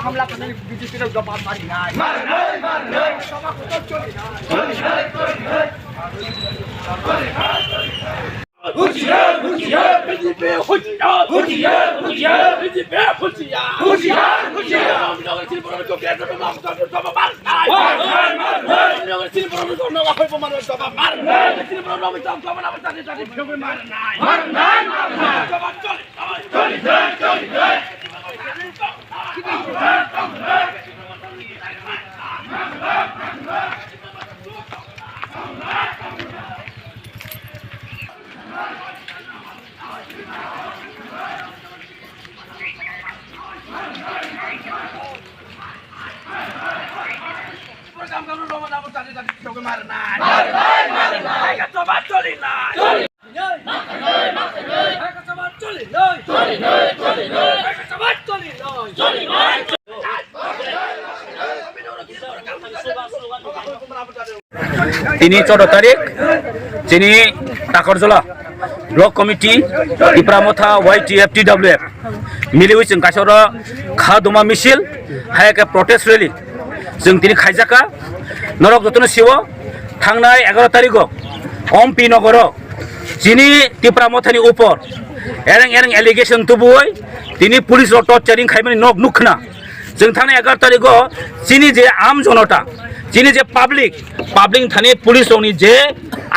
हमला करने बीजेपी ने जवाब मारी ना তিনি 14 তারিখ যিনি টাকরজলা ব্লক কমিটি টিপ্রাमथा YTF TWF मिली जों गासैबो खादमा मिছিল हाय के प्रोटेस्ट रैली जों दिनै खायजाका नरक जतन शिव थांनाय 11 तारिखआव ओमपी नगर जिनि टिप्रामथानि ऊपर एरें एरें एलिगेशन तुबुय दिनै पुलिस टर्चारिं खायमानि नक नुखना जों थांनाय 11 तारिखआव जिनि जे आम जनता जिनि जे पाब्लिक थाने पुलिस जे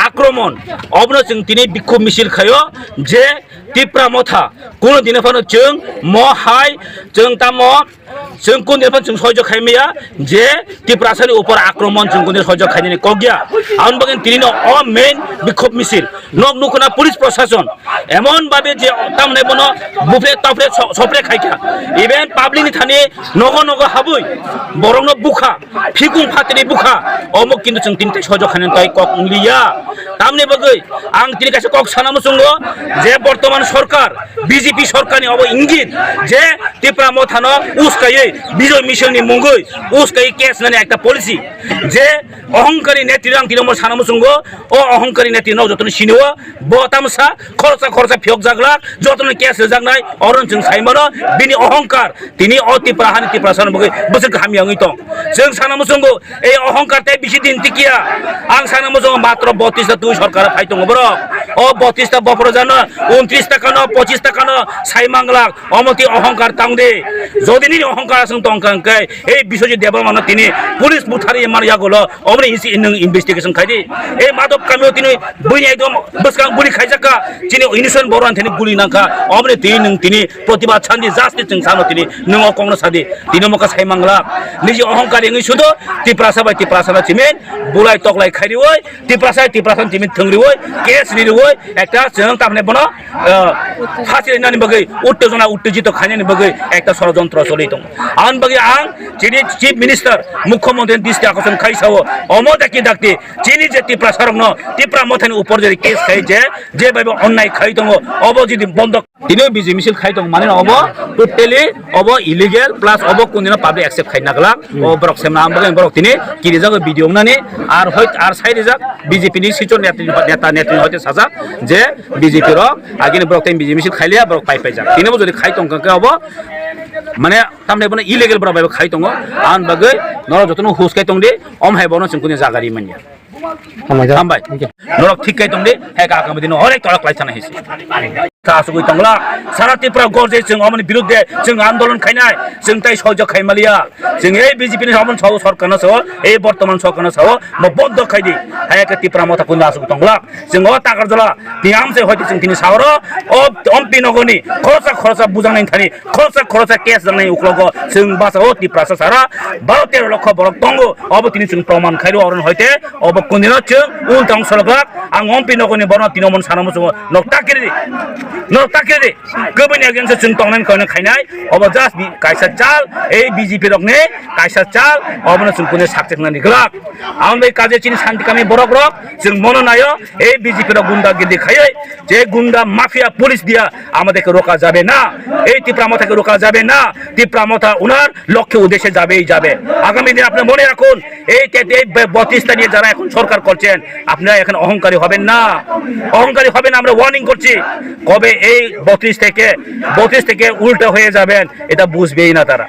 आक्रमण अबनो जों दिनै बिक्षोभ मिছিল खायो जे टिप्रामथा कोनो दिनफानो जों महाय जों तामो जों कोन दिनफान जों सहयोग खायमिया जे टिप्रासानि ऊपर आक्रमण जों कोन सहयोग खायनि कगिया आउन बगेन दिनै अ मेन बिक्षोभ मिছিল नक नुखना पुलिस प्रशासन एमन भाबे जे तामने बनो बुफे ताफरे सफरे खायखा इभेन पाब्लिकनि थाने नगो नगो हाबै बरंनो बुखा फिकुं फातिनि बुखा अमुक किन्तु जों दिनै सहयोग खायनि ताय कक लिया तामने बगै आं दिनै गासै कक सानामो संगो जे बर्तमान सरकार बीजेपी सरकारनि अब इंगित जे टिप्रामथानो उस्कायै विजय मिशननि मुंगै उस्कायै केस नानि एकटा पलिसि जे अहंकारी नेत्री आं दिनै सानामो संगो अ अहंकारी नेत्री न जतन सिनिव बतामसा खरसा फियक जागला जतन केस जागनाय अरन जों साइमानो बिनि अहंकार दिनै अ टिप्रासान बगै बोसोर गाहामियाङै दं जों सानामो संगो ए अहंकार ताय बिसि दिन टिकिया आं सानामो संगो मात्र 32 टा दुइ सरकार फाइ दङ बर अ 32 टा बपर जानो 29 टाका न 25 टाका न साइमांगला अमति अहंकार तांदे जदिनि अहंकार सं तंकांकै ए बिश्वजित देबमान तिनि पुलिस बुथारि मारिया गलो अमनि इसी इन्वेस्टिगेशन खाइदि ए मादक कामियो तिनि बुनि एकदम बसकां बुनि खाइजाका तिनि इनिसन बरन तिनि गुलि नाका अमनि तिनि प्रतिबाद छान्दि जास्ति जों सानो तिनि नंगो कांग्रेस सादि तिनि मका साइमांगला निजि अहंकार यङै सुदो टिप्रासा तिमिन बुलाय तकलाय खाइदिवै टिप्रासा तिमिन थंरिवै केस लिरिवै एकटा जों तामने बनो फासिनानि बगै उत्तेजना उत्तेजित खाइनानि बगै एकटा षड़यंत्र चलि दं आन बगै आं जिनि चीफ मिनिस्टर मुख्यमंत्री दृष्टि आकर्षण खाइसावो अमदाकि दाक्ति जिनि जे टिप्रामथानि ऊपर जे केस खाइ जे बायबो अन्याय खाइ दङ अब जदि बन्द दिनै बिजे मिছিল खाइ दं माने अब टोटली अब इलिगेल प्लस अब कोनदिनो पाब्लिक एक्सेप्ट खाइ नागला ओ ब्रक सेमना आम बगै ब्रक तिनि किरि जागो भिडिअ नानि आर होय आर साइड जाक बीजेपी नि सिचर नेता होते साजा जे बीजेपी रो आगिनि ब्रक टाइम बिजे मिছিল खाइलिया ब्रक पाइ जाक तिनिबो जदि खाइ दं काके अब माने तामने बने इलिगेल ब्रा बायबो खाइ दङ आन बगै नर जतनो हुस खाइ दं दे अम हाय बनो जों कोनि जागारि मानिया हामबाय नरक ठीक खाइ दं दे हे का दिनो हरेक तळक लाइ थाना हिसि আসুगै तंगला सारा त्रिपुरा गरजे जों अमनि बिरुद्धे जों आंदोलन खायनाय जों ताइ सहयोग खायमालिया जों ए बीजेपी नि हमन साव सरकारना साव ए बर्तमान सरकारना साव म बन्द खायदि हायाके त्रिपुरा मथा कुन आसुगै तंगला जों अ ताकारजला तियामसे हयतो जों तिनि सावर अ अम्पि नगरनि खरसा बुजांनाय थानि खरसा केस जानाय उक्लग जों बासा अ त्रिपुरा सारा 12-13 लक्ष बरक दंगो अब तिनि जों प्रमाण खायरो अरन हयते अब कुनिनो जों उल्टां सरकार आं अम्पि नगरनि बरन तिनमन सानामो जों नक्ताकिरि गोबोनि अगेन्स्ट जों तंनाय खायनाय अब जास्ट कायसा चाल ए बीजेपी रकने कायसा चाल अबनो जों कुने साक्सेसनानि गलाक आं बे काजे चिनि शान्ति कामी बरक जों मनो नायो ए बीजेपी र गुंडा गिरदि खायै जे गुंडा माफिया पुलिस दिया আমাদেরকে রোকা যাবে না এই ত্রিপুরা মাথাকে রোকা যাবে না ত্রিপুরা মাথা উনার লক্ষ্যে উদ্দেশ্যে যাবেই যাবে আগামী দিনে আপনি মনে রাখুন এই 32টা নিয়ে যারা এখন সরকার করছেন আপনারা এখন অহংকারী হবেন না আমরা ওয়ার্নিং করছি কবে এই 32 থেকে উল্টা হয়ে যাবেন এটা বুঝবেই না তারা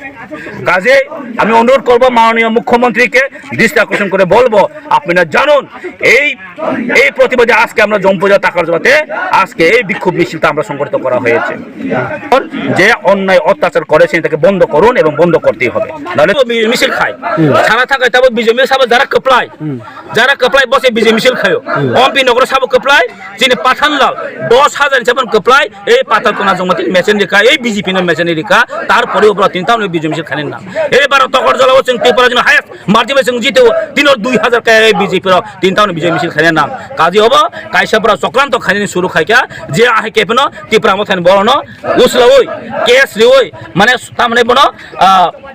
কাজে আমি অনুরোধ করব মাননীয় মুখ্যমন্ত্রীকে দৃষ্টি আকর্ষণ করে বলবো আপনারা জানুন এই প্রতিবাদে আজকে আমরা জম্পজা টাকার জবাতে আজকে এই বিক্ষোভ মিছিলটা আমরা সংগঠিত করা হয়েছে যে অন্যায় অত্যাচার করেছেন তাকে বন্ধ করুন এবং বন্ধ করতেই হবে নাহলে মিছিল খায় ছাড়া থাকায় তবে বিজয় মিছিল সাহেব যারা কপলাই বসে বিজয় মিছিল খায় অম্পি নগর সাহেব কপলাই যিনি পাঠানলাল 10,000 হিসাবে কপলাই এই পাতালকোনা জমাতি মেশিন রেখা এই বিজেপি নে মেশিন রেখা তারপরেও তিনি তাও বিজয় মিছিল খানেন না এবার তকর জলা হচ্ছেন ত্রিপুরা জন হায়েস্ট মার্জিবে जों জিতেও 2,000 কা এই বিজেপি তিন তাও বিজয় মিছিল খানেন নাম কাজী হবো কাইসাপুরা চক্রান্ত খানি শুরু খাইকা যে আহে কেপনো ত্রিপুরা মথান বড় উসলা ওই কেস রে ওই মানে তামনে বড়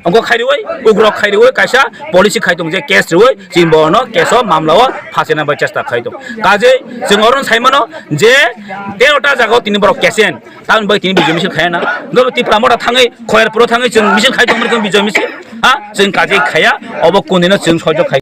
অঙ্ক খাইরি ওই উগ্র খাইরি ওই কাইসা পলিসি খাইতং যে কেস রে ওই চিন বড় কেস মামলাও ফাঁসিনা বাই চেষ্টা খাইতং কাজে जों অরণ সাইমানো যে 13টা জায়গাও তিনি বড় কেসেন তান বাই তিনি বিজয় মিছিল খায় না গব ত্রিপুরা মথা থাঙै খয়ারপুর থাঙै जों মিছিল খাইতং বিজয় মিছিল जों কাজে খায়া অব কোনদিন जों সহ্য খাই